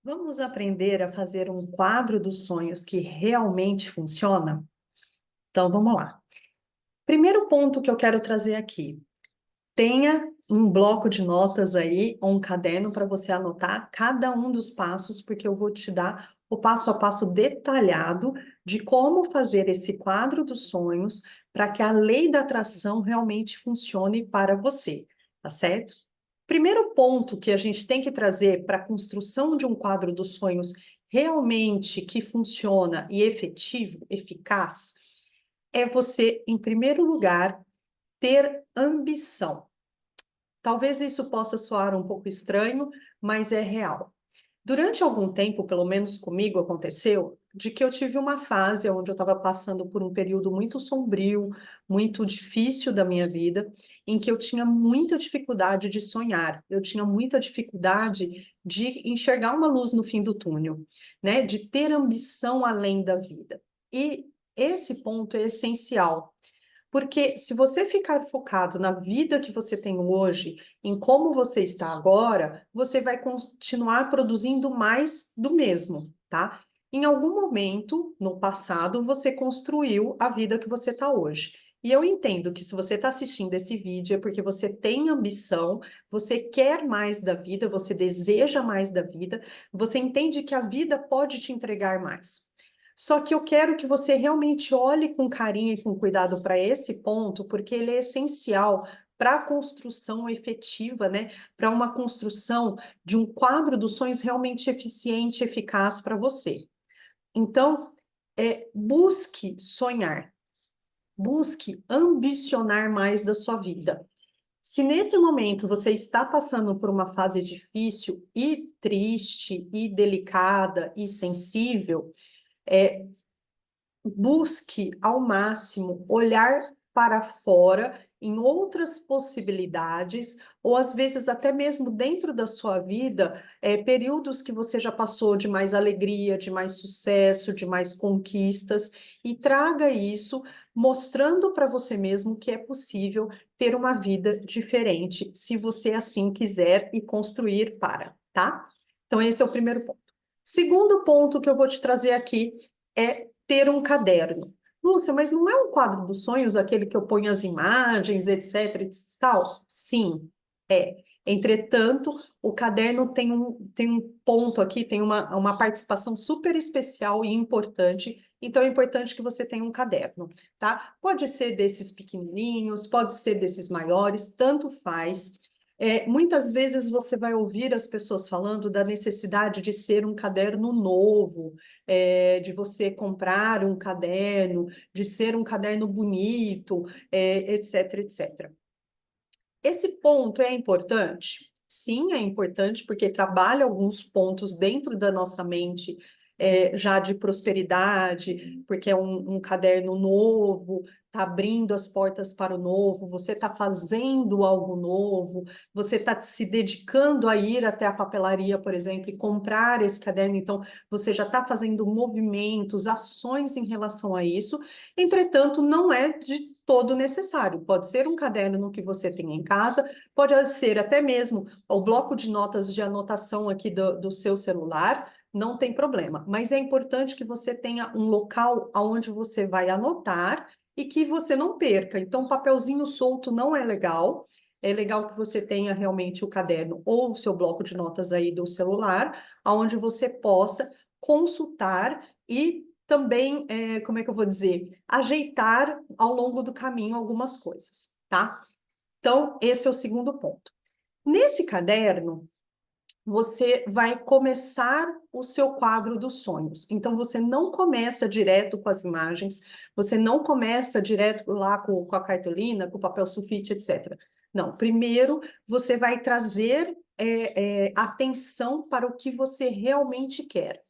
Vamos aprender a fazer um quadro dos sonhos que realmente funciona? Então, vamos lá. Primeiro ponto que eu quero trazer aqui: tenha um bloco de notas aí, ou um caderno para você anotar cada um dos passos, porque eu vou te dar o passo a passo detalhado de como fazer esse quadro dos sonhos para que a lei da atração realmente funcione para você, tá certo? Primeiro ponto que a gente tem que trazer para a construção de um quadro dos sonhos realmente que funciona e efetivo, eficaz, é você, em primeiro lugar, ter ambição. Talvez isso possa soar um pouco estranho, mas é real. Durante algum tempo, pelo menos comigo aconteceu, de que eu tive uma fase onde eu estava passando por um período muito sombrio, muito difícil da minha vida, em que eu tinha muita dificuldade de sonhar, eu tinha muita dificuldade de enxergar uma luz no fim do túnel, né? De ter ambição além da vida. E esse ponto é essencial, porque se você ficar focado na vida que você tem hoje, em como você está agora, você vai continuar produzindo mais do mesmo, tá? Em algum momento no passado, você construiu a vida que você está hoje. E eu entendo que se você está assistindo esse vídeo é porque você tem ambição, você quer mais da vida, você deseja mais da vida, você entende que a vida pode te entregar mais. Só que eu quero que você realmente olhe com carinho e com cuidado para esse ponto, porque ele é essencial para a construção efetiva, né? Para uma construção de um quadro dos sonhos realmente eficiente, eficaz para você. Então, busque sonhar, busque ambicionar mais da sua vida. Se nesse momento você está passando por uma fase difícil e triste e delicada e sensível, é, busque ao máximo olhar para fora em outras possibilidades, ou às vezes até mesmo dentro da sua vida, períodos que você já passou de mais alegria, de mais sucesso, de mais conquistas, e traga isso mostrando para você mesmo que é possível ter uma vida diferente, se você assim quiser e construir para, tá? Então, esse é o primeiro ponto. Segundo ponto que eu vou te trazer aqui é ter um caderno. Lúcia, mas não é um quadro dos sonhos aquele que eu ponho as imagens, etc e tal? Sim, é. Entretanto, o caderno tem um ponto aqui, tem uma participação super especial e importante, então é importante que você tenha um caderno, tá? Pode ser desses pequenininhos, pode ser desses maiores, tanto faz. Muitas vezes você vai ouvir as pessoas falando da necessidade de ser um caderno novo, de você comprar um caderno, de ser um caderno bonito, etc, etc. Esse ponto é importante? Sim, é importante, porque trabalha alguns pontos dentro da nossa mente, já de prosperidade, porque é um caderno novo, está abrindo as portas para o novo, você está fazendo algo novo, você está se dedicando a ir até a papelaria, por exemplo, e comprar esse caderno, então você já está fazendo movimentos, ações em relação a isso. Entretanto, não é de todo necessário. Pode ser um caderno no que você tem em casa, pode ser até mesmo o bloco de notas de anotação aqui do seu celular, não tem problema. Mas é importante que você tenha um local onde você vai anotar e que você não perca. Então, papelzinho solto não é legal. É legal que você tenha realmente o caderno ou o seu bloco de notas aí do celular, onde você possa consultar e também, como é que eu vou dizer, ajeitar ao longo do caminho algumas coisas, tá? Então, esse é o segundo ponto. Nesse caderno, você vai começar o seu quadro dos sonhos. Então, você não começa direto com as imagens, você não começa direto lá com a cartolina, com o papel sulfite, etc. Não, primeiro você vai trazer atenção para o que você realmente quer.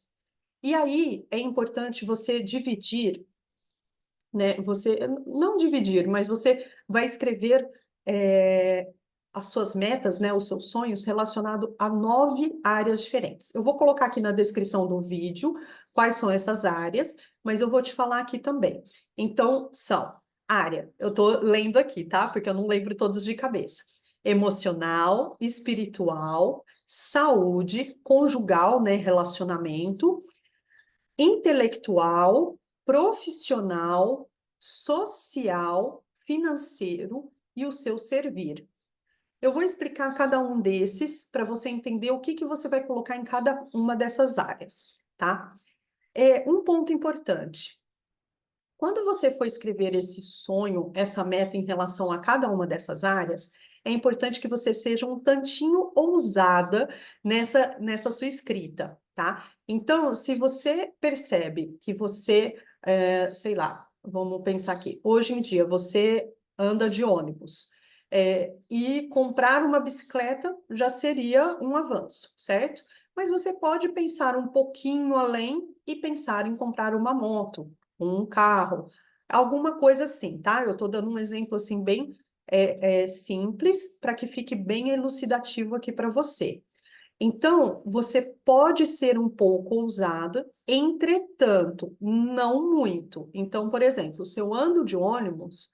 E aí é importante você dividir, né? Você não dividir, mas você vai escrever as suas metas, né? Os seus sonhos relacionado a 9 áreas diferentes. Eu vou colocar aqui na descrição do vídeo quais são essas áreas, mas eu vou te falar aqui também. Então, são área, eu tô lendo aqui, tá? Porque eu não lembro todos de cabeça. emocional, espiritual, saúde, conjugal, né, relacionamento, intelectual, profissional, social, financeiro e o seu servir. Eu vou explicar cada um desses para você entender o que você vai colocar em cada uma dessas áreas, tá? Um ponto importante. Quando você for escrever esse sonho, essa meta em relação a cada uma dessas áreas, é importante que você seja um tantinho ousada nessa sua escrita, tá? Então, se você percebe que você, sei lá, vamos pensar aqui, hoje em dia você anda de ônibus, e comprar uma bicicleta já seria um avanço, certo? Mas você pode pensar um pouquinho além e pensar em comprar uma moto, um carro, alguma coisa assim, tá? Eu tô dando um exemplo assim bem simples para que fique bem elucidativo aqui para você. Então, você pode ser um pouco ousada, entretanto, não muito. Então, por exemplo, se eu ando de ônibus,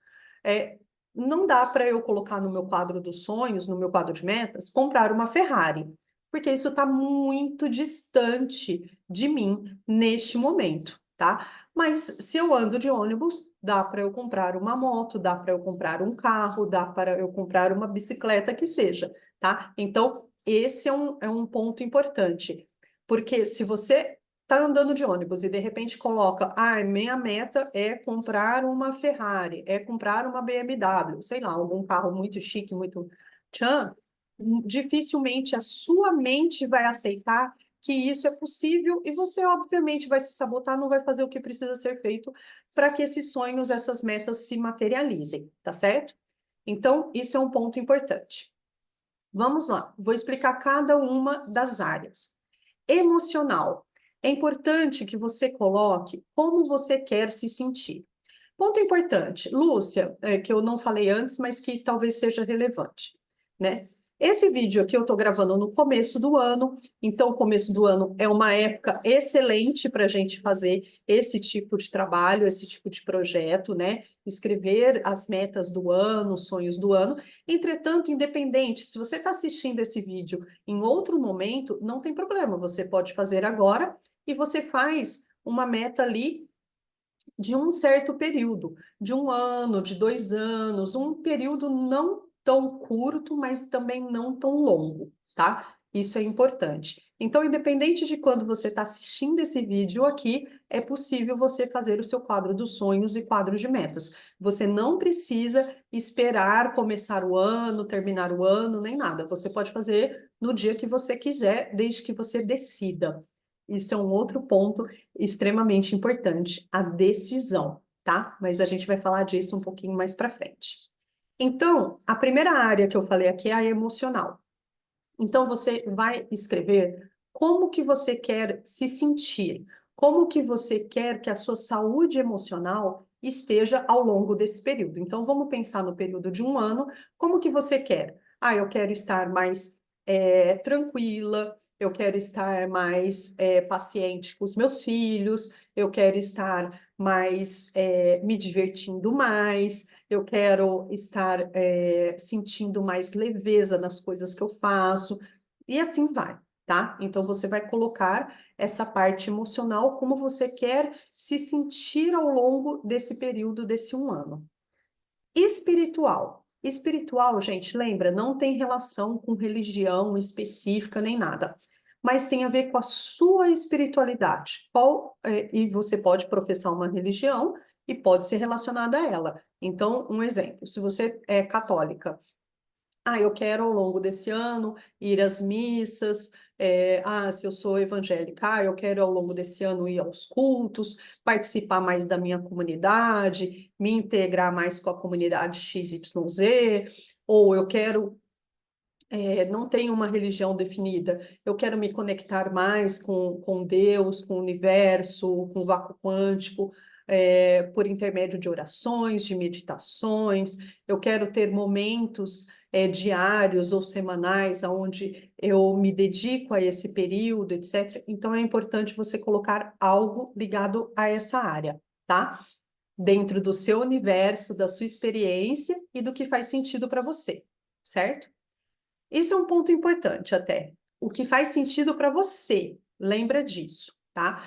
não dá para eu colocar no meu quadro dos sonhos, no meu quadro de metas, comprar uma Ferrari, porque isso está muito distante de mim neste momento, tá? Mas se eu ando de ônibus, dá para eu comprar uma moto, dá para eu comprar um carro, dá para eu comprar uma bicicleta que seja, tá? Então, esse é um ponto importante, porque se você está andando de ônibus e de repente coloca, minha meta é comprar uma Ferrari, é comprar uma BMW, sei lá, algum carro muito chique, muito tchan, dificilmente a sua mente vai aceitar que isso é possível e você, obviamente, vai se sabotar, não vai fazer o que precisa ser feito para que esses sonhos, essas metas se materializem, tá certo? Então, isso é um ponto importante. Vamos lá, vou explicar cada uma das áreas. Emocional. É importante que você coloque como você quer se sentir. Ponto importante, Lúcia, que eu não falei antes, mas que talvez seja relevante, né? Esse vídeo aqui eu estou gravando no começo do ano, então o começo do ano é uma época excelente para a gente fazer esse tipo de trabalho, esse tipo de projeto, né? Escrever as metas do ano, os sonhos do ano. Entretanto, independente, se você está assistindo esse vídeo em outro momento, não tem problema, você pode fazer agora e você faz uma meta ali de um certo período, de um ano, de 2 anos, um período não tão curto, mas também não tão longo, tá? Isso é importante. Então, independente de quando você está assistindo esse vídeo aqui, é possível você fazer o seu quadro dos sonhos e quadro de metas. Você não precisa esperar começar o ano, terminar o ano, nem nada. Você pode fazer no dia que você quiser, desde que você decida. Isso é um outro ponto extremamente importante, a decisão, tá? Mas a gente vai falar disso um pouquinho mais para frente. Então, a primeira área que eu falei aqui é a emocional. Então, você vai escrever como que você quer se sentir, como que você quer que a sua saúde emocional esteja ao longo desse período. Então, vamos pensar no período de um ano, como que você quer? Eu quero estar mais tranquila, eu quero estar mais paciente com os meus filhos, eu quero estar mais me divertindo mais, eu quero estar sentindo mais leveza nas coisas que eu faço, e assim vai, tá? Então você vai colocar essa parte emocional, como você quer se sentir ao longo desse período, desse um ano. Espiritual. Espiritual, gente, lembra, não tem relação com religião específica nem nada, mas tem a ver com a sua espiritualidade. E você pode professar uma religião e pode ser relacionada a ela. Então, um exemplo, se você é católica, eu quero ao longo desse ano ir às missas. Se eu sou evangélica, eu quero ao longo desse ano ir aos cultos, participar mais da minha comunidade, me integrar mais com a comunidade XYZ, ou eu quero, não tenho uma religião definida, eu quero me conectar mais com Deus, com o universo, com o vácuo quântico, por intermédio de orações, de meditações, eu quero ter momentos diários ou semanais, onde eu me dedico a esse período, etc. Então, é importante você colocar algo ligado a essa área, tá? Dentro do seu universo, da sua experiência e do que faz sentido para você, certo? Isso é um ponto importante até. O que faz sentido para você, lembra disso, tá?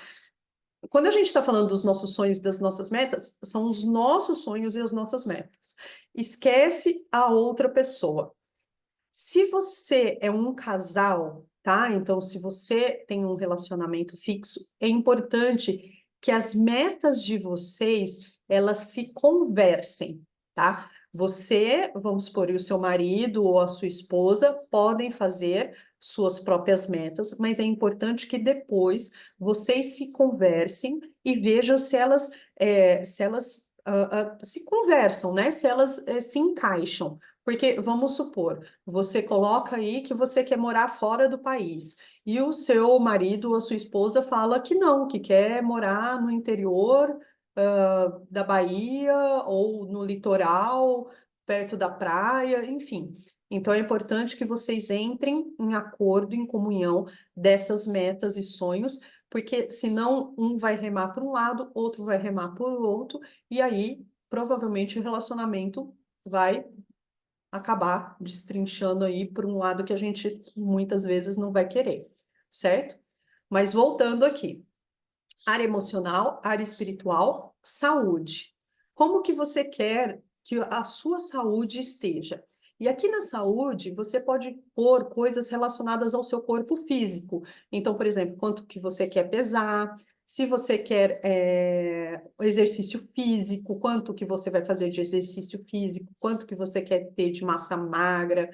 Quando a gente está falando dos nossos sonhos e das nossas metas, são os nossos sonhos e as nossas metas. Esquece a outra pessoa. Se você é um casal, tá? Então, se você tem um relacionamento fixo, é importante que as metas de vocês, elas se conversem, tá? Você, vamos supor, e o seu marido ou a sua esposa podem fazer suas próprias metas, mas é importante que depois vocês se conversem e vejam se elas se conversam, né? Se elas se encaixam. Porque, vamos supor, você coloca aí que você quer morar fora do país e o seu marido ou a sua esposa fala que não, que quer morar no interior, da Bahia ou no litoral, perto da praia, enfim. Então é importante que vocês entrem em acordo, em comunhão dessas metas e sonhos, porque senão um vai remar para um lado, outro vai remar para o outro, e aí provavelmente o relacionamento vai acabar destrinchando aí por um lado que a gente muitas vezes não vai querer, certo? Mas voltando aqui, área emocional, área espiritual, saúde. Como que você quer que a sua saúde esteja? E aqui na saúde, você pode pôr coisas relacionadas ao seu corpo físico. Então, por exemplo, quanto que você quer pesar, se você quer exercício físico, quanto que você vai fazer de exercício físico, quanto que você quer ter de massa magra,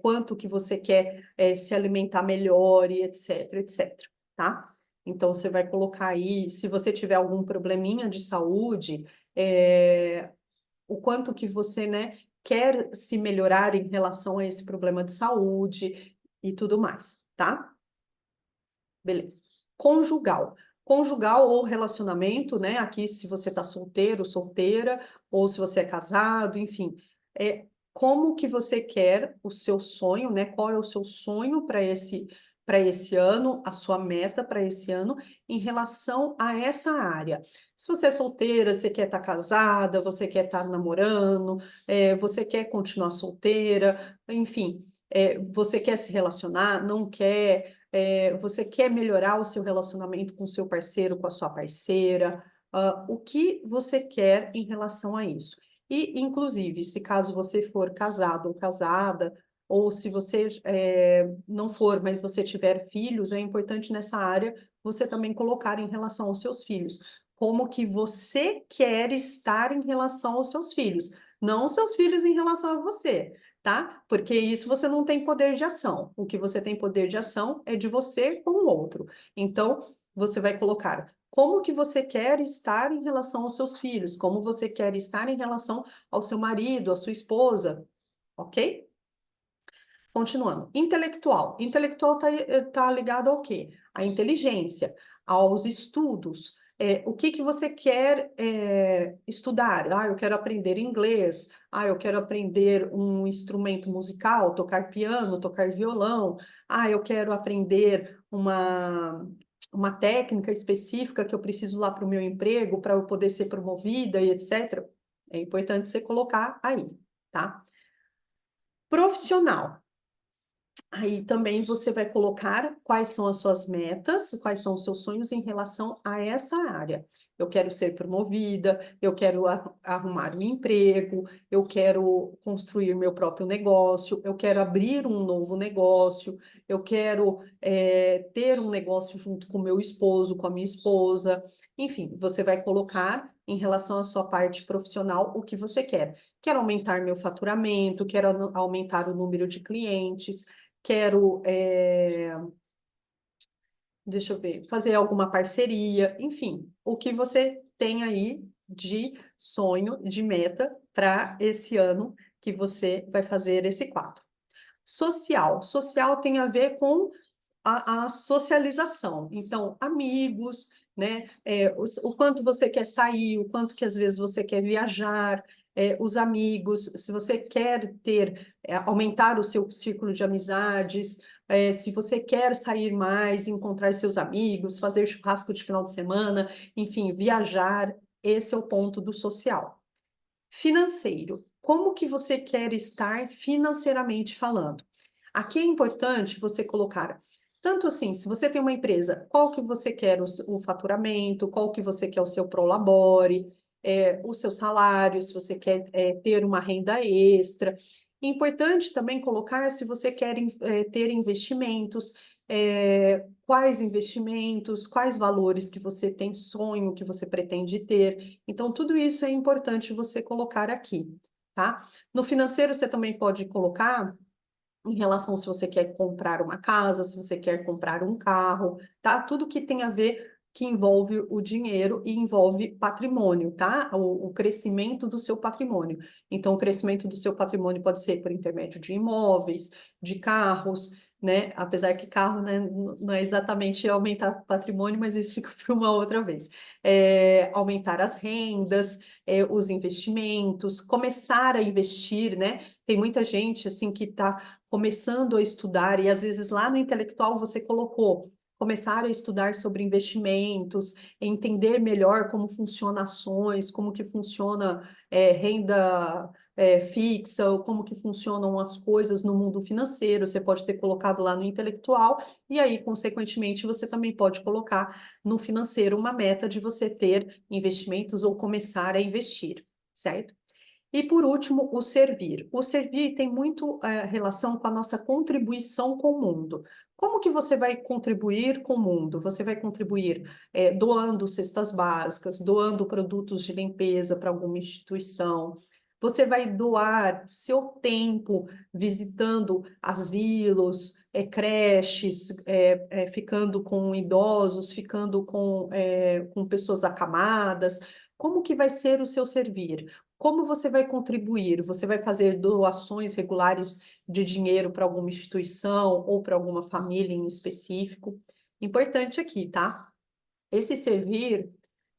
quanto que você quer se alimentar melhor e etc, etc, tá? Então, você vai colocar aí, se você tiver algum probleminha de saúde, o quanto que você, né, quer se melhorar em relação a esse problema de saúde e tudo mais, tá? Beleza. Conjugal. Conjugal ou relacionamento, né? Aqui, se você tá solteiro, solteira, ou se você é casado, enfim. Como que você quer o seu sonho, né? Qual é o seu sonho para esse ano, a sua meta para esse ano em relação a essa área. Se você é solteira, você quer estar casada, você quer estar namorando, você quer continuar solteira, enfim, você quer se relacionar, não quer, você quer melhorar o seu relacionamento com o seu parceiro, com a sua parceira, o que você quer em relação a isso? E, inclusive, se caso você for casado ou casada, ou se você não for, mas você tiver filhos, é importante nessa área você também colocar em relação aos seus filhos. Como que você quer estar em relação aos seus filhos, não os seus filhos em relação a você, tá? Porque isso você não tem poder de ação. O que você tem poder de ação é de você com o outro. Então, você vai colocar como que você quer estar em relação aos seus filhos, como você quer estar em relação ao seu marido, à sua esposa, ok? Continuando. Intelectual. Intelectual tá ligado ao quê? À inteligência, aos estudos. O que que você quer estudar? Ah, eu quero aprender inglês. Ah, eu quero aprender um instrumento musical, tocar piano, tocar violão. Ah, eu quero aprender uma técnica específica que eu preciso lá para o meu emprego, para eu poder ser promovida e etc. É importante você colocar aí, tá? Profissional. Aí também você vai colocar quais são as suas metas, quais são os seus sonhos em relação a essa área. Eu quero ser promovida, eu quero arrumar um emprego, eu quero construir meu próprio negócio, eu quero abrir um novo negócio, eu quero ter um negócio junto com meu esposo, com a minha esposa. Enfim, você vai colocar em relação à sua parte profissional o que você quer. Quero aumentar meu faturamento, quero aumentar o número de clientes, quero, deixa eu ver, fazer alguma parceria, enfim, o que você tem aí de sonho, de meta para esse ano que você vai fazer esse quadro. Social. Social tem a ver com a socialização. Então, amigos, né? O quanto você quer sair, o quanto que às vezes você quer viajar, os amigos, se você quer aumentar o seu círculo de amizades, se você quer sair mais, encontrar seus amigos, fazer churrasco de final de semana, enfim, viajar, esse é o ponto do social. Financeiro. Como que você quer estar financeiramente falando? Aqui é importante você colocar, tanto assim, se você tem uma empresa, qual que você quer o faturamento, qual que você quer o seu prolabore, o seu salário, se você quer ter uma renda extra. Importante também colocar se você quer ter investimentos, quais investimentos, quais valores que você tem sonho, que você pretende ter. Então, tudo isso é importante você colocar aqui, tá? No financeiro, você também pode colocar em relação se você quer comprar uma casa, se você quer comprar um carro, tá? Tudo que tem a ver, que envolve o dinheiro e envolve patrimônio, tá? O crescimento do seu patrimônio. Então, o crescimento do seu patrimônio pode ser por intermédio de imóveis, de carros, né? Apesar que carro, né, não é exatamente aumentar patrimônio, mas isso fica para uma outra vez. Aumentar as rendas, os investimentos, começar a investir, né? Tem muita gente, assim, que está começando a estudar, e às vezes lá no intelectual você colocou, começar a estudar sobre investimentos, entender melhor como funcionam ações, como que funciona renda fixa, ou como que funcionam as coisas no mundo financeiro, você pode ter colocado lá no intelectual, e aí, consequentemente, você também pode colocar no financeiro uma meta de você ter investimentos ou começar a investir, certo? E por último, o servir. O servir tem muito relação com a nossa contribuição com o mundo. Como que você vai contribuir com o mundo? Você vai contribuir doando cestas básicas, doando produtos de limpeza para alguma instituição. Você vai doar seu tempo visitando asilos, creches, ficando com idosos, ficando com pessoas acamadas. Como que vai ser o seu servir? Como você vai contribuir? Você vai fazer doações regulares de dinheiro para alguma instituição ou para alguma família em específico? Importante aqui, tá? Esse servir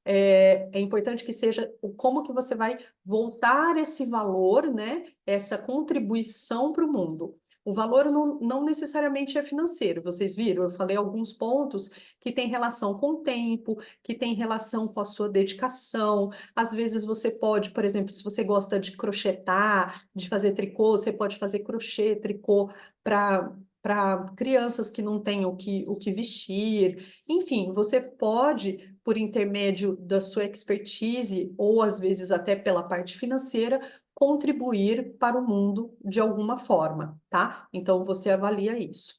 é importante que seja como que você vai voltar esse valor, né? Essa contribuição para o mundo. O valor não necessariamente é financeiro, vocês viram? Eu falei alguns pontos que têm relação com o tempo, que tem relação com a sua dedicação. Às vezes você pode, por exemplo, se você gosta de crochetar, de fazer tricô, você pode fazer crochê, tricô para crianças que não têm o que vestir. Enfim, você pode, por intermédio da sua expertise, ou às vezes até pela parte financeira, contribuir para o mundo de alguma forma, tá? Então você avalia isso,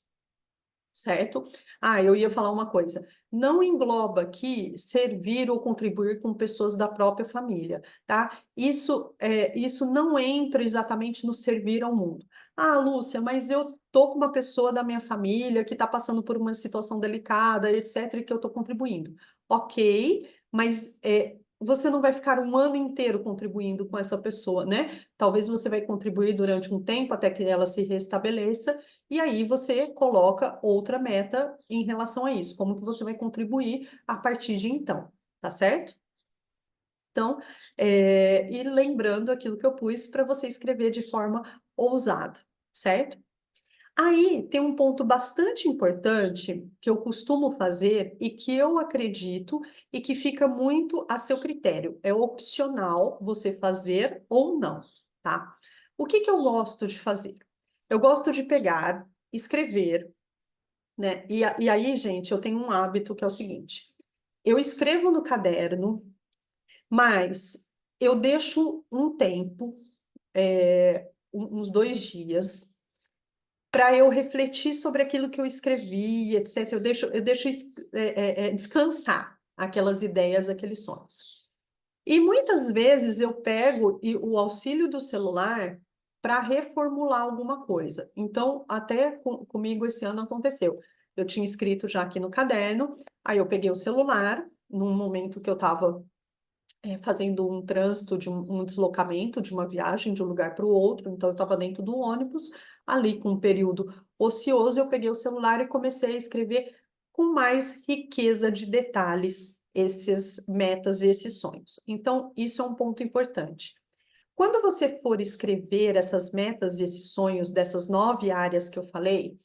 certo? Ah, eu ia falar uma coisa. Não engloba aqui servir ou contribuir com pessoas da própria família, tá? Isso não entra exatamente no servir ao mundo. Ah, Lúcia, mas eu tô com uma pessoa da minha família que está passando por uma situação delicada, etc., e que eu estou contribuindo. Ok, mas você não vai ficar um ano inteiro contribuindo com essa pessoa, né? Talvez você vai contribuir durante um tempo até que ela se restabeleça, e aí você coloca outra meta em relação a isso, como que você vai contribuir a partir de então, tá certo? Então, e lembrando aquilo que eu pus para você escrever de forma ousada, certo? Aí tem um ponto bastante importante que eu costumo fazer e que eu acredito e que fica muito a seu critério. É opcional você fazer ou não, tá? O que que eu gosto de fazer? Eu gosto de pegar, escrever, né? E aí, gente, eu tenho um hábito que é o seguinte: eu escrevo no caderno, mas eu deixo um tempo, uns 2 dias, para eu refletir sobre aquilo que eu escrevi, etc. Eu deixo descansar aquelas ideias, aqueles sonhos. E muitas vezes eu pego o auxílio do celular para reformular alguma coisa. Então, até comigo esse ano aconteceu. Eu tinha escrito já aqui no caderno, aí eu peguei o celular, num momento que eu estava fazendo um trânsito, um deslocamento de uma viagem de um lugar para o outro, então eu estava dentro do ônibus, ali com um período ocioso, eu peguei o celular e comecei a escrever com mais riqueza de detalhes esses metas e esses sonhos. Então, isso é um ponto importante. Quando você for escrever essas metas e esses sonhos dessas 9 áreas que eu falei,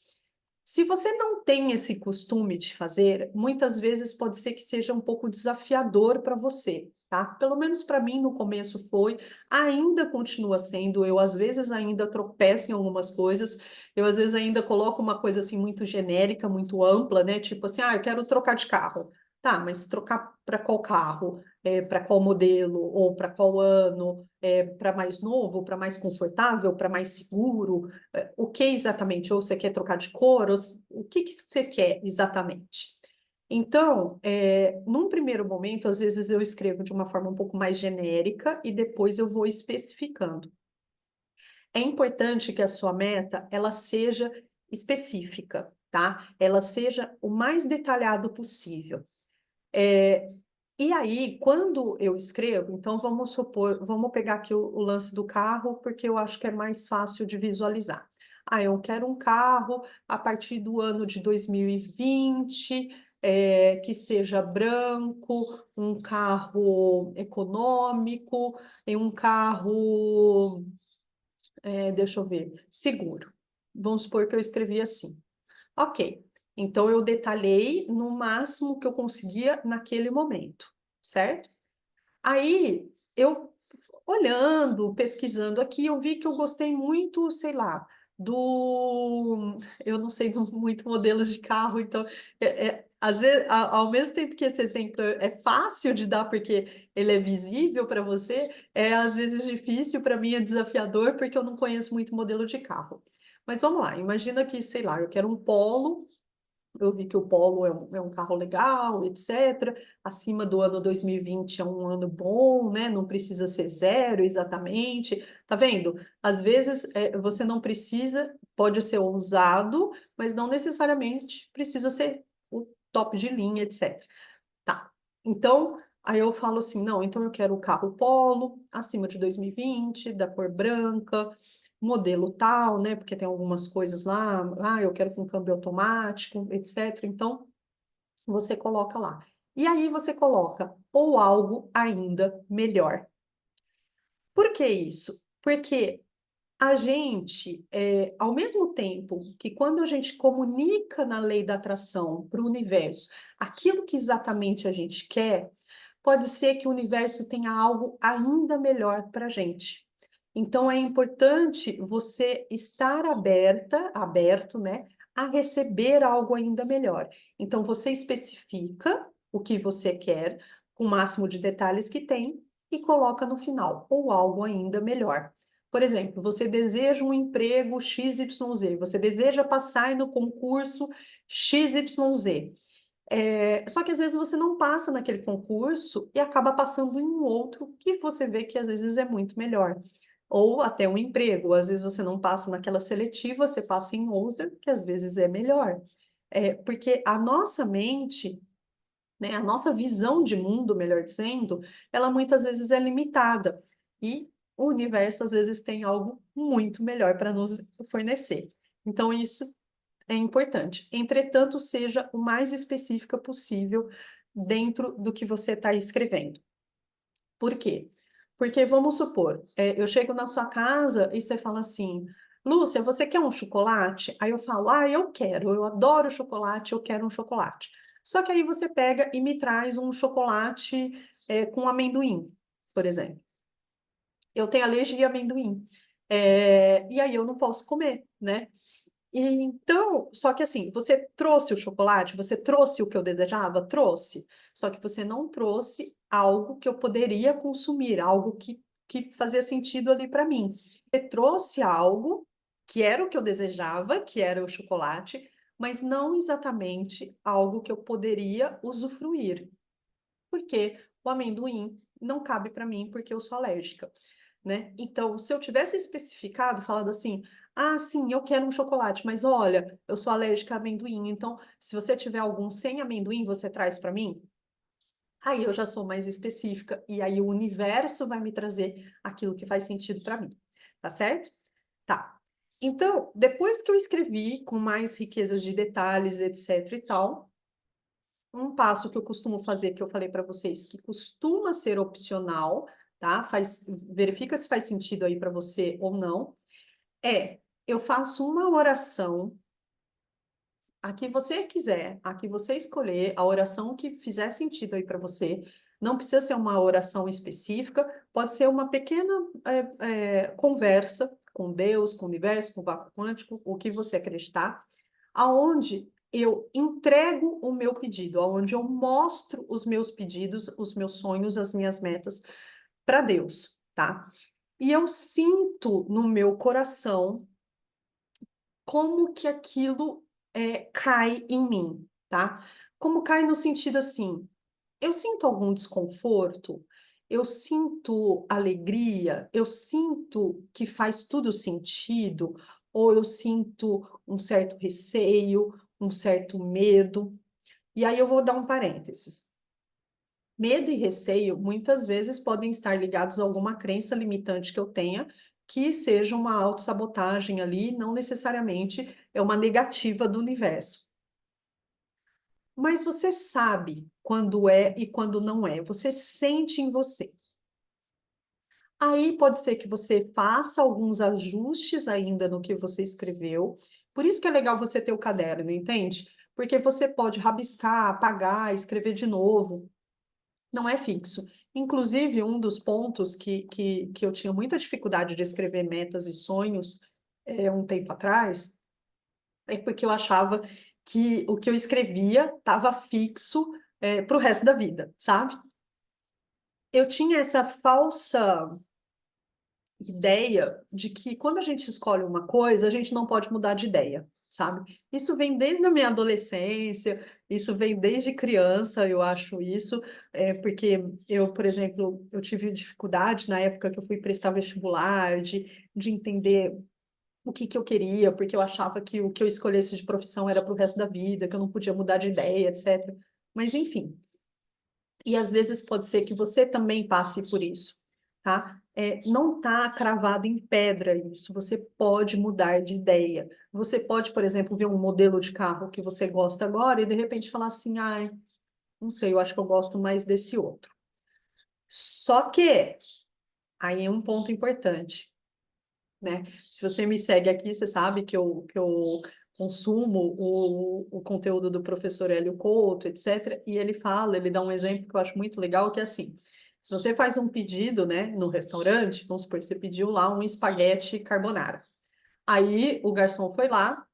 se você não tem esse costume de fazer, muitas vezes pode ser que seja um pouco desafiador para você, tá? Pelo menos para mim no começo foi, ainda continua sendo, eu às vezes ainda tropeço em algumas coisas, eu às vezes ainda coloco uma coisa assim muito genérica, muito ampla, né? Tipo assim, eu quero trocar de carro. Tá, mas trocar para qual carro? Para qual modelo? Ou para qual ano? Para mais novo? Para mais confortável? Para mais seguro? O que exatamente? Ou você quer trocar de cor? Ou o que que você quer exatamente? Então, num primeiro momento, às vezes eu escrevo de uma forma um pouco mais genérica e depois eu vou especificando. É importante que a sua meta, ela seja específica, tá? Ela seja o mais detalhado possível. E aí, quando eu escrevo, então vamos supor, vamos pegar aqui o lance do carro, porque eu acho que é mais fácil de visualizar. Eu quero um carro a partir do ano de 2020, que seja branco, um carro econômico, e um carro, deixa eu ver, seguro. Vamos supor que eu escrevi assim. Ok, então eu detalhei no máximo que eu conseguia naquele momento, certo? Aí eu olhando, pesquisando aqui, eu vi que eu gostei muito, sei lá, eu não sei muito modelos de carro, então, às vezes, ao mesmo tempo que esse exemplo é fácil de dar porque ele é visível para você, é às vezes difícil para mim, é desafiador porque eu não conheço muito modelo de carro. Mas vamos lá, imagina que, sei lá, eu quero um Polo. Eu vi que o Polo é um carro legal, etc. Acima do ano 2020 é um ano bom, né? Não precisa ser zero exatamente. Tá vendo? Às vezes você não precisa, pode ser ousado, mas não necessariamente precisa ser o top de linha, etc. Tá. Então, aí eu falo assim, não, então eu quero o carro Polo, acima de 2020, da cor branca, modelo tal, né? Porque tem algumas coisas lá, eu quero com câmbio automático, etc. Então, você coloca lá. E aí você coloca ou algo ainda melhor. Por que isso? Porque a gente, ao mesmo tempo que quando a gente comunica na lei da atração para o universo aquilo que exatamente a gente quer, pode ser que o universo tenha algo ainda melhor para a gente. Então é importante você estar aberto, né, a receber algo ainda melhor. Então você especifica o que você quer, com o máximo de detalhes que tem, e coloca no final, ou algo ainda melhor. Por exemplo, você deseja um emprego XYZ, você deseja passar no concurso XYZ. Só que às vezes você não passa naquele concurso e acaba passando em um outro que você vê que às vezes é muito melhor. Ou até um emprego, às vezes você não passa naquela seletiva, você passa em outra que às vezes é melhor. Porque a nossa mente, né, a nossa visão de mundo, melhor dizendo, ela muitas vezes é limitada. E o universo às vezes tem algo muito melhor para nos fornecer. Então, isso é importante. Entretanto, seja o mais específica possível dentro do que você está escrevendo. Por quê? Porque vamos supor, eu chego na sua casa e você fala assim, Lúcia, você quer um chocolate? Aí eu falo, eu quero, eu adoro chocolate, eu quero um chocolate. Só que aí você pega e me traz um chocolate com amendoim, por exemplo. Eu tenho alergia a amendoim. E aí eu não posso comer, né? Então, só que assim, você trouxe o chocolate, você trouxe o que eu desejava? Trouxe. Só que você não trouxe algo que eu poderia consumir, algo que fazia sentido ali para mim. Você trouxe algo que era o que eu desejava, que era o chocolate, mas não exatamente algo que eu poderia usufruir. Porque o amendoim não cabe para mim porque eu sou alérgica, né? Então, se eu tivesse especificado, falado assim, sim, eu quero um chocolate, mas olha, eu sou alérgica a amendoim, então, se você tiver algum sem amendoim, você traz para mim? Aí eu já sou mais específica e aí o universo vai me trazer aquilo que faz sentido para mim, tá certo? Tá. Então, depois que eu escrevi com mais riqueza de detalhes, etc e tal, um passo que eu costumo fazer, que eu falei para vocês, que costuma ser opcional, tá? Verifica se faz sentido aí para você ou não. Eu faço uma oração, a que você quiser, a que você escolher, a oração que fizer sentido aí para você, Não precisa ser uma oração específica, pode ser uma pequena conversa com Deus, com o universo, com o vácuo quântico, o que você acreditar, aonde eu entrego o meu pedido, aonde eu mostro os meus pedidos, os meus sonhos, as minhas metas para Deus, tá? E eu sinto no meu coração como que aquilo cai em mim, tá? Como cai no sentido assim, eu sinto algum desconforto, eu sinto alegria, eu sinto que faz tudo sentido, ou eu sinto um certo receio, um certo medo. E aí eu vou dar um parênteses. Medo e receio muitas vezes podem estar ligados a alguma crença limitante que eu tenha, que seja uma autossabotagem ali, não necessariamente é uma negativa do universo. Mas você sabe quando é e quando não é, você sente em você. Aí pode ser que você faça alguns ajustes ainda no que você escreveu. Por isso que é legal você ter o caderno, entende? Porque você pode rabiscar, apagar, escrever de novo. Não é fixo. Inclusive, um dos pontos que eu tinha muita dificuldade de escrever metas e sonhos um tempo atrás, é porque eu achava que o que eu escrevia estava fixo para o resto da vida, sabe? Eu tinha essa falsa ideia de que quando a gente escolhe uma coisa, a gente não pode mudar de ideia, sabe? Isso vem desde a minha adolescência, isso vem desde criança, eu acho isso, porque eu, por exemplo, eu tive dificuldade na época que eu fui prestar vestibular, de entender o que eu queria, porque eu achava que o que eu escolhesse de profissão era para o resto da vida, que eu não podia mudar de ideia, etc. Mas, enfim, e às vezes pode ser que você também passe por isso, tá? Não está cravado em pedra isso, você pode mudar de ideia. Você pode, por exemplo, ver um modelo de carro que você gosta agora e de repente falar assim, ai, não sei, eu acho que eu gosto mais desse outro. Só que, aí é um ponto importante, né? Se você me segue aqui, você sabe que eu consumo o conteúdo do professor Hélio Couto, etc. E ele fala, ele dá um exemplo que eu acho muito legal, que é assim, se você faz um pedido, né, no restaurante, vamos supor, você pediu lá um espaguete carbonara. Aí o garçom foi lá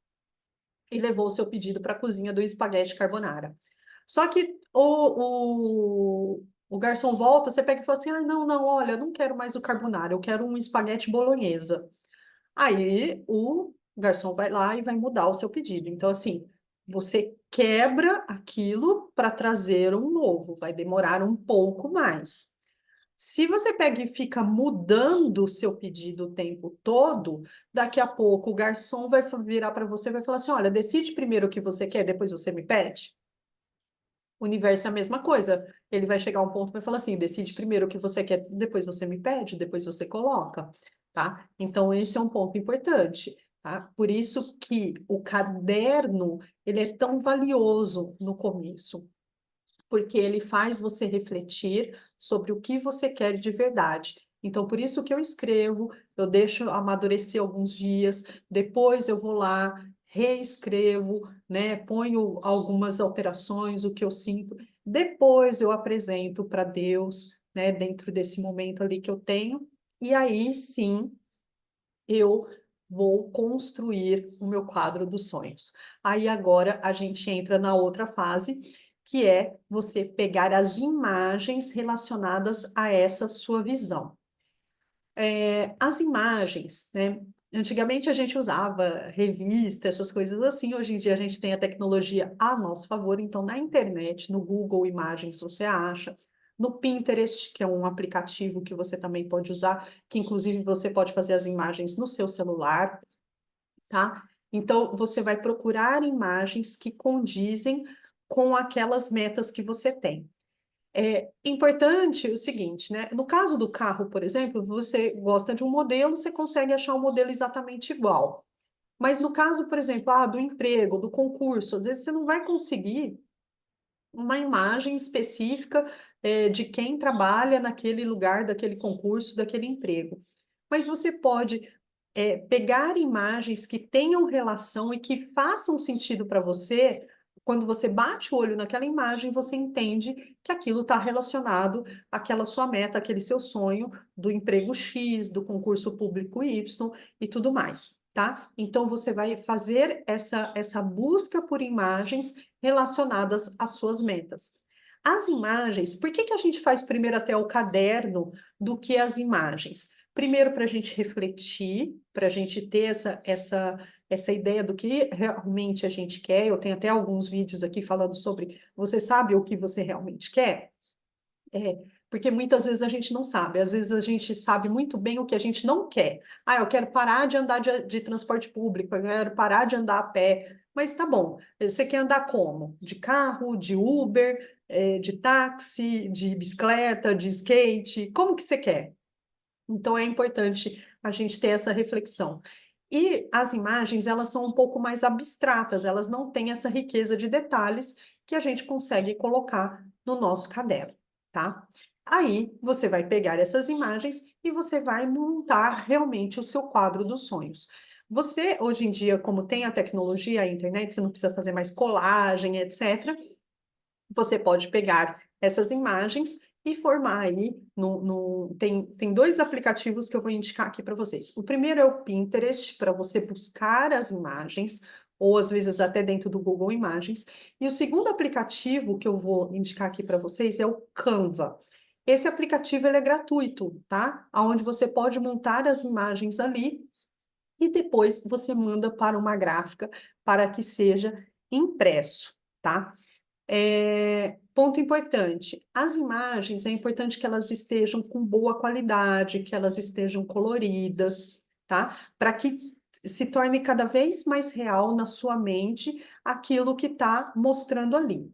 e levou o seu pedido para a cozinha do espaguete carbonara. Só que o garçom volta, você pega e fala assim, ah, não, não, olha, eu não quero mais o carbonara, eu quero um espaguete bolonhesa. Aí o garçom vai lá e vai mudar o seu pedido. Então, assim, você quebra aquilo para trazer um novo, vai demorar um pouco mais. Se você pega e fica mudando o seu pedido o tempo todo, daqui a pouco o garçom vai virar para você e vai falar assim: olha, decide primeiro o que você quer, depois você me pede. O universo é a mesma coisa. Ele vai chegar a um ponto e vai falar assim: decide primeiro o que você quer, depois você me pede, depois você coloca, tá? Então, esse é um ponto importante, tá? Por isso que o caderno, ele é tão valioso no começo, porque ele faz você refletir sobre o que você quer de verdade. Então, por isso que eu escrevo, eu deixo amadurecer alguns dias, depois eu vou lá, reescrevo, né? Ponho algumas alterações, o que eu sinto, depois eu apresento para Deus, né? Dentro desse momento ali que eu tenho, e aí sim eu vou construir o meu quadro dos sonhos. Aí agora a gente entra na outra fase, que é você pegar as imagens relacionadas a essa sua visão. As imagens, né? Antigamente a gente usava revista, essas coisas assim. Hoje em dia a gente tem a tecnologia a nosso favor. Então, na internet, no Google Imagens, você acha. No Pinterest, que é um aplicativo que você também pode usar, que inclusive você pode fazer as imagens no seu celular, tá? Então, você vai procurar imagens que condizem com aquelas metas que você tem. É importante o seguinte, né? No caso do carro, por exemplo, você gosta de um modelo, você consegue achar um modelo exatamente igual. Mas no caso, por exemplo, do emprego, do concurso, às vezes você não vai conseguir uma imagem específica, de quem trabalha naquele lugar, daquele concurso, daquele emprego. Mas você pode, pegar imagens que tenham relação e que façam sentido para você quando você bate o olho naquela imagem, você entende que aquilo está relacionado àquela sua meta, aquele seu sonho do emprego X, do concurso público Y e tudo mais, tá? Então, você vai fazer essa busca por imagens relacionadas às suas metas. As imagens, por que que a gente faz primeiro até o caderno do que as imagens? Primeiro, para a gente refletir, para a gente ter essa ideia do que realmente a gente quer. Eu tenho até alguns vídeos aqui falando sobre você sabe o que você realmente quer? É, porque muitas vezes a gente não sabe, às vezes a gente sabe muito bem o que a gente não quer. Ah, eu quero parar de andar de transporte público, eu quero parar de andar a pé. Mas tá bom, você quer andar como? De carro, de Uber, de táxi, de bicicleta, de skate? Como que você quer? Então é importante a gente ter essa reflexão. E as imagens, elas são um pouco mais abstratas, elas não têm essa riqueza de detalhes que a gente consegue colocar no nosso caderno, tá? Aí você vai pegar essas imagens e você vai montar realmente o seu quadro dos sonhos. Você, hoje em dia, como tem a tecnologia, a internet, você não precisa fazer mais colagem, etc. Você pode pegar essas imagens e formar aí tem dois aplicativos que eu vou indicar aqui para vocês. O primeiro é o Pinterest, para você buscar as imagens, ou às vezes até dentro do Google Imagens. E o segundo aplicativo que eu vou indicar aqui para vocês é o Canva. Esse aplicativo ele é gratuito, tá? Onde você pode montar as imagens ali e depois você manda para uma gráfica para que seja impresso, tá? Ponto importante, as imagens, é importante que elas estejam com boa qualidade, que elas estejam coloridas, tá? Para que se torne cada vez mais real na sua mente aquilo que está mostrando ali.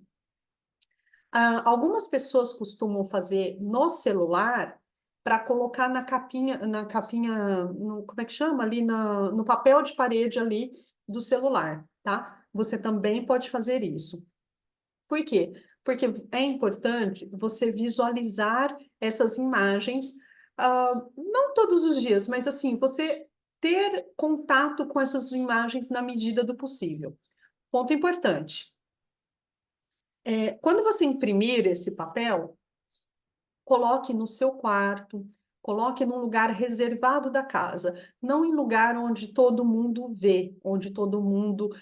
Algumas pessoas costumam fazer no celular para colocar como é que chama? Ali no papel de parede ali do celular, tá? Você também pode fazer isso. Por quê? Porque é importante você visualizar essas imagens, não todos os dias, mas assim, você ter contato com essas imagens na medida do possível. Ponto importante. Quando você imprimir esse papel, coloque no seu quarto, coloque num lugar reservado da casa, não em lugar onde todo mundo vê, onde todo mundo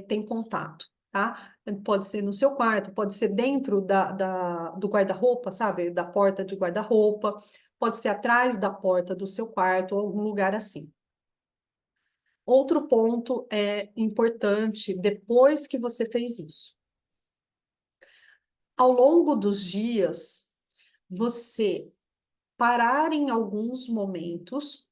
tem contato, tá? Pode ser no seu quarto, pode ser dentro do guarda-roupa, sabe? Da porta de guarda-roupa, pode ser atrás da porta do seu quarto, ou algum lugar assim. Outro ponto importante, depois que você fez isso, ao longo dos dias, você parar em alguns momentos,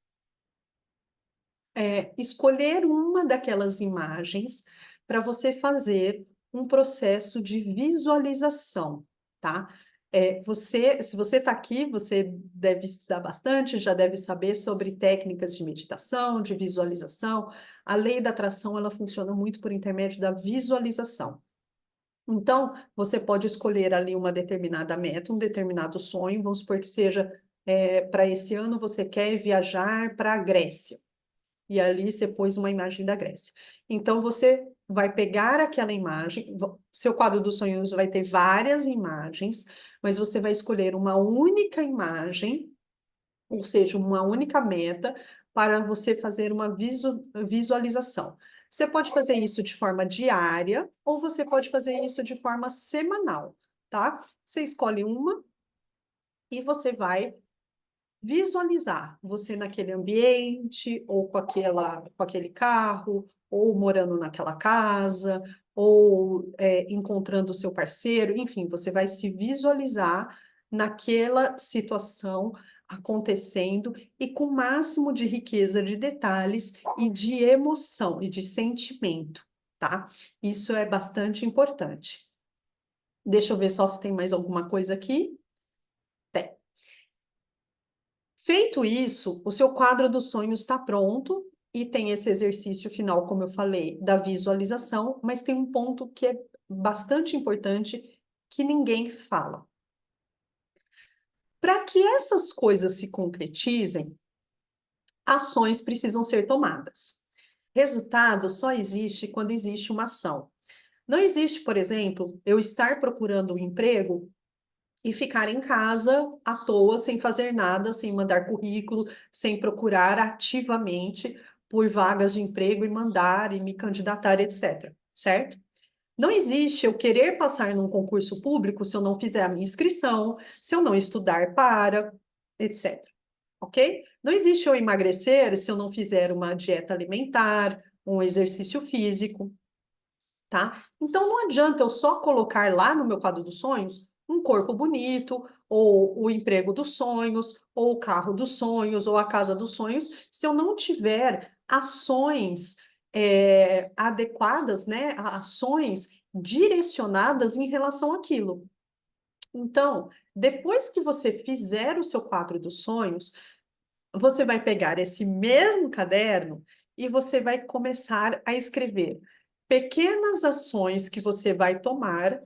escolher uma daquelas imagens para você fazer um processo de visualização, tá? Se você está aqui, você deve estudar bastante, já deve saber sobre técnicas de meditação, de visualização. A lei da atração, ela funciona muito por intermédio da visualização. Então, você pode escolher ali uma determinada meta, um determinado sonho, vamos supor que seja, para esse ano você quer viajar para a Grécia, e ali você pôs uma imagem da Grécia. Então, você vai pegar aquela imagem, seu quadro dos sonhos vai ter várias imagens, mas você vai escolher uma única imagem, ou seja, uma única meta, para você fazer uma visualização. Você pode fazer isso de forma diária, ou você pode fazer isso de forma semanal, tá? Você escolhe uma e você vai visualizar você naquele ambiente, ou com aquele carro, ou morando naquela casa, ou encontrando o seu parceiro, enfim, você vai se visualizar naquela situação acontecendo e com o máximo de riqueza de detalhes e de emoção e de sentimento, tá? Isso é bastante importante. Deixa eu ver só se tem mais alguma coisa aqui. Tem. Feito isso, o seu quadro dos sonhos está pronto e tem esse exercício final, como eu falei, da visualização, mas tem um ponto que é bastante importante que ninguém fala. Para que essas coisas se concretizem, ações precisam ser tomadas. Resultado só existe quando existe uma ação. Não existe, por exemplo, eu estar procurando um emprego e ficar em casa à toa, sem fazer nada, sem mandar currículo, sem procurar ativamente por vagas de emprego e mandar e me candidatar, etc. Certo? Não existe eu querer passar num concurso público se eu não fizer a minha inscrição, se eu não estudar para, etc. Ok? Não existe eu emagrecer se eu não fizer uma dieta alimentar, um exercício físico, tá? Então não adianta eu só colocar lá no meu quadro dos sonhos um corpo bonito, ou o emprego dos sonhos, ou o carro dos sonhos, ou a casa dos sonhos, se eu não tiver ações adequadas, né? Ações direcionadas em relação àquilo. Então, depois que você fizer o seu quadro dos sonhos, você vai pegar esse mesmo caderno e você vai começar a escrever pequenas ações que você vai tomar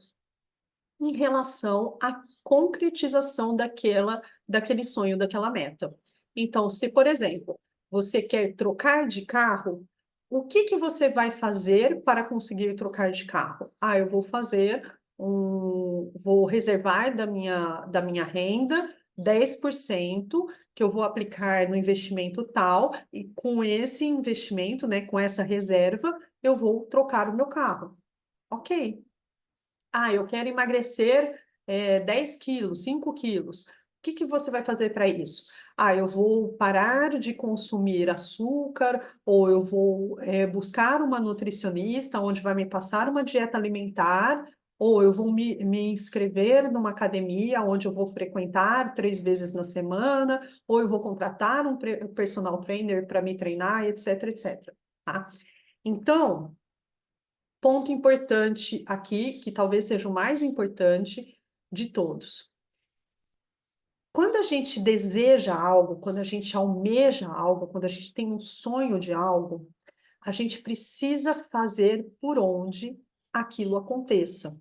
em relação à concretização daquele sonho, daquela meta. Então, se, por exemplo, você quer trocar de carro, o que que você vai fazer para conseguir trocar de carro? Ah, eu vou vou reservar da minha renda 10% que eu vou aplicar no investimento tal, e com esse investimento, né, com essa reserva, eu vou trocar o meu carro. Ok. Ah, eu quero emagrecer 10 quilos, 5 quilos. O que que você vai fazer para isso? Ah, eu vou parar de consumir açúcar, ou eu vou buscar uma nutricionista onde vai me passar uma dieta alimentar, ou eu vou me inscrever numa academia onde eu vou frequentar 3 vezes na semana, ou eu vou contratar um personal trainer para me treinar, etc, etc. Tá? Então, ponto importante aqui, que talvez seja o mais importante de todos. Quando a gente deseja algo, quando a gente almeja algo, quando a gente tem um sonho de algo, a gente precisa fazer por onde aquilo aconteça.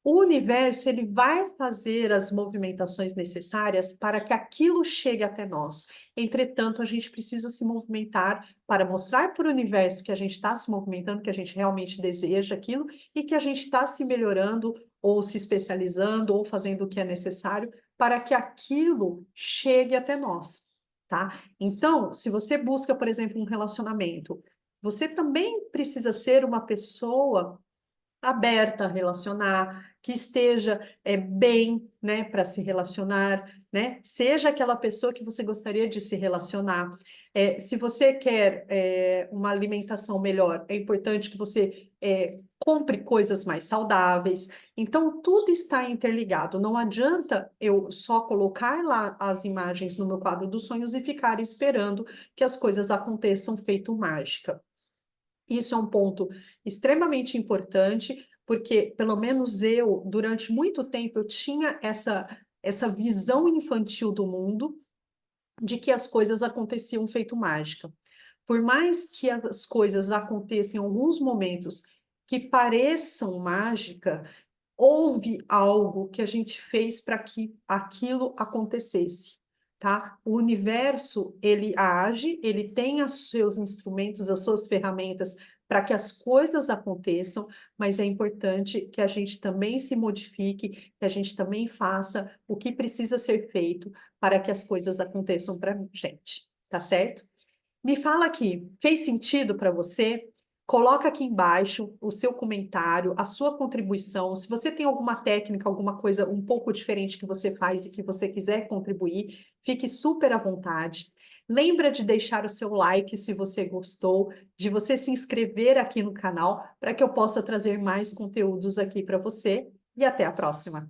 O universo, ele vai fazer as movimentações necessárias para que aquilo chegue até nós. Entretanto, a gente precisa se movimentar para mostrar para o universo que a gente está se movimentando, que a gente realmente deseja aquilo e que a gente está se melhorando ou se especializando ou fazendo o que é necessário para que aquilo chegue até nós, tá? Então, se você busca, por exemplo, um relacionamento, você também precisa ser uma pessoa aberta a relacionar, que esteja bem, né, para se relacionar, né? Seja aquela pessoa que você gostaria de se relacionar. Se você quer uma alimentação melhor, é importante que você compre coisas mais saudáveis. Então, tudo está interligado. Não adianta eu só colocar lá as imagens no meu quadro dos sonhos e ficar esperando que as coisas aconteçam feito mágica. Isso é um ponto extremamente importante, porque pelo menos eu, durante muito tempo, eu tinha essa visão infantil do mundo de que as coisas aconteciam feito mágica. Por mais que as coisas aconteçam em alguns momentos que pareçam mágica, houve algo que a gente fez para que aquilo acontecesse, tá? O universo, ele age, ele tem os seus instrumentos, as suas ferramentas para que as coisas aconteçam, mas é importante que a gente também se modifique, que a gente também faça o que precisa ser feito para que as coisas aconteçam para a gente, tá certo? Me fala aqui, fez sentido para você? Coloca aqui embaixo o seu comentário, a sua contribuição. Se você tem alguma técnica, alguma coisa um pouco diferente que você faz e que você quiser contribuir, fique super à vontade. Lembra de deixar o seu like se você gostou, de você se inscrever aqui no canal para que eu possa trazer mais conteúdos aqui para você. E até a próxima!